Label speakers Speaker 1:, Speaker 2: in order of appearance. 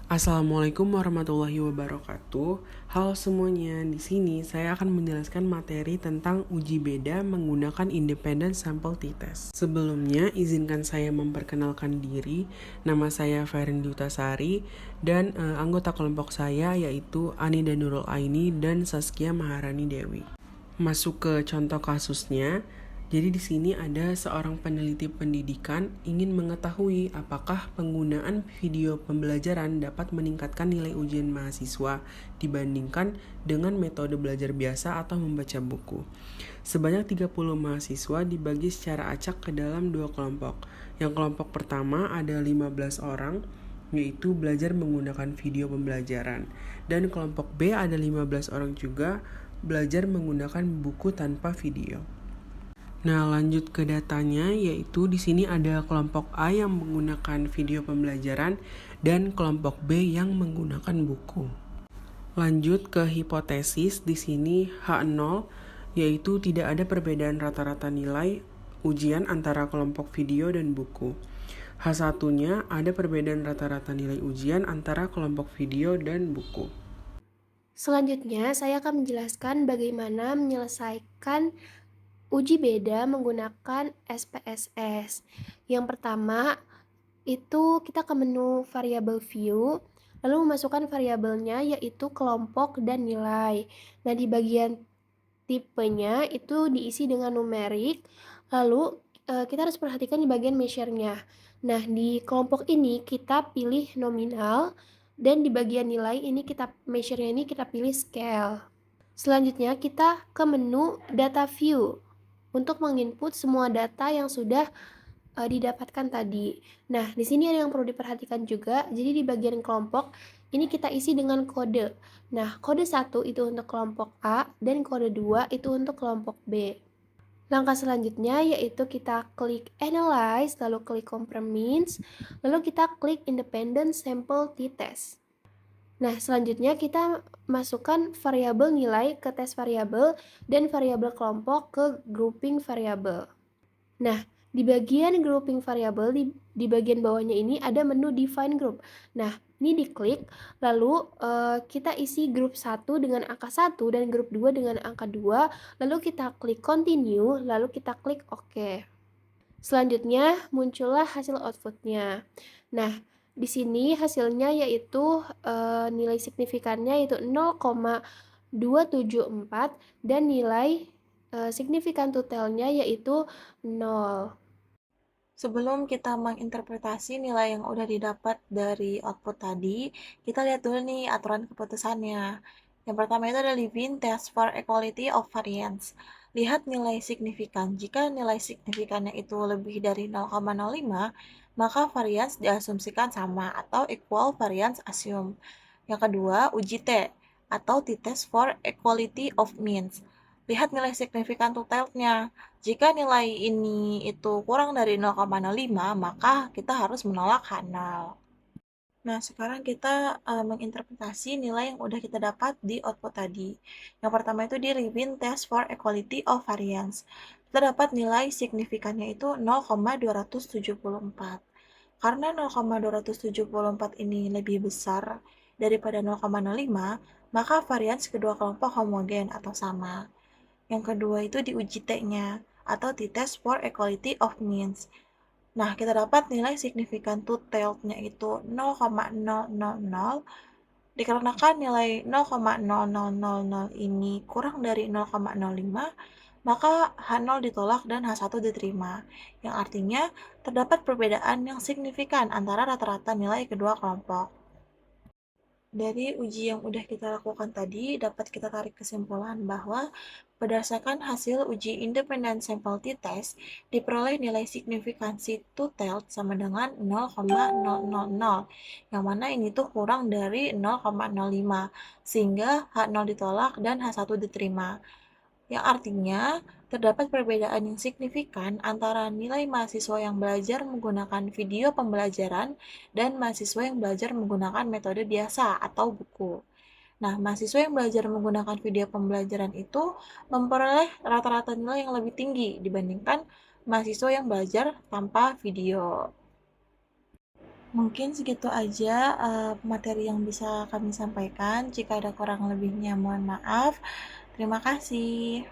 Speaker 1: Assalamualaikum warahmatullahi wabarakatuh. Halo semuanya, di sini saya akan menjelaskan materi tentang uji beda menggunakan independent sample t-test. Sebelumnya, izinkan saya memperkenalkan diri. Nama saya Ferin Dutasari dan anggota kelompok saya yaitu Anida Nurul Aini dan Saskia Maharani Dewi. Masuk ke contoh kasusnya. Jadi di sini ada seorang peneliti pendidikan ingin mengetahui apakah penggunaan video pembelajaran dapat meningkatkan nilai ujian mahasiswa dibandingkan dengan metode belajar biasa atau membaca buku. Sebanyak 30 mahasiswa dibagi secara acak ke dalam dua kelompok. Yang kelompok pertama ada 15 orang, yaitu belajar menggunakan video pembelajaran. Dan kelompok B ada 15 orang juga, belajar menggunakan buku tanpa video. Nah, lanjut ke datanya, yaitu di sini ada kelompok A yang menggunakan video pembelajaran dan kelompok B yang menggunakan buku. Lanjut ke hipotesis, di sini H0 yaitu tidak ada perbedaan rata-rata nilai ujian antara kelompok video dan buku. H1-nya ada perbedaan rata-rata nilai ujian antara kelompok video dan buku.
Speaker 2: Selanjutnya, saya akan menjelaskan bagaimana menyelesaikan uji beda menggunakan SPSS. Yang pertama, itu kita ke menu variable view, lalu memasukkan variabelnya yaitu kelompok dan nilai. Nah, di bagian tipenya itu diisi dengan numerik, lalu kita harus perhatikan di bagian measure-nya. Nah, di kelompok ini kita pilih nominal, dan di bagian nilai ini measure-nya ini kita pilih scale. Selanjutnya kita ke menu data view untuk menginput semua data yang sudah didapatkan tadi. Nah, di sini ada yang perlu diperhatikan juga. Jadi di bagian kelompok ini kita isi dengan kode. Nah, kode 1 itu untuk kelompok A dan kode 2 itu untuk kelompok B. Langkah selanjutnya yaitu kita klik Analyze, lalu klik Compare Means, lalu kita klik Independent Sample t-test. Nah, selanjutnya kita masukkan variabel nilai ke tes variabel dan variabel kelompok ke grouping variabel. Nah, di bagian grouping variabel di bagian bawahnya ini ada menu define group. Nah, ini diklik, lalu kita isi grup 1 dengan angka 1 dan grup 2 dengan angka 2, lalu kita klik continue, lalu kita klik OK. Selanjutnya muncullah hasil outputnya. Nah, di sini hasilnya yaitu nilai signifikannya yaitu 0,274 dan nilai signifikan totalnya yaitu 0.
Speaker 3: Sebelum kita menginterpretasi nilai yang udah didapat dari output tadi, kita lihat dulu nih aturan keputusannya. Yang pertama itu ada Levin Test for Equality of Variance. Lihat nilai signifikan. Jika nilai signifikannya itu lebih dari 0,05, maka variance diasumsikan sama atau equal variance assume. Yang kedua, uji T atau T-test for Equality of Means. Lihat nilai signifikan totalnya. Jika nilai ini itu kurang dari 0,05, maka kita harus menolak H0. Nah, sekarang kita menginterpretasi nilai yang udah kita dapat di output tadi. Yang pertama itu di Levin Test for Equality of Variance. Kita dapat nilai signifikannya itu 0,274. Karena 0,274 ini lebih besar daripada 0,05, maka varians kedua kelompok homogen atau sama. Yang kedua itu diuji T-nya atau T-test for Equality of Means. Nah, kita dapat nilai signifikan totalnya itu 0,000 dikarenakan nilai 0,0000 ini kurang dari 0,05, maka H0 ditolak dan H1 diterima, yang artinya terdapat perbedaan yang signifikan antara rata-rata nilai kedua kelompok. Dari uji yang udah kita lakukan tadi, dapat kita tarik kesimpulan bahwa berdasarkan hasil uji independent sample t-test, diperoleh nilai signifikansi total sama dengan 0,000, yang mana ini tuh kurang dari 0,05, sehingga H0 ditolak dan H1 diterima. Yang artinya, terdapat perbedaan yang signifikan antara nilai mahasiswa yang belajar menggunakan video pembelajaran dan mahasiswa yang belajar menggunakan metode biasa atau buku. Nah, mahasiswa yang belajar menggunakan video pembelajaran itu memperoleh rata-rata nilai yang lebih tinggi dibandingkan mahasiswa yang belajar tanpa video. Mungkin segitu aja materi yang bisa kami sampaikan. Jika ada kurang lebihnya, mohon maaf. Terima kasih.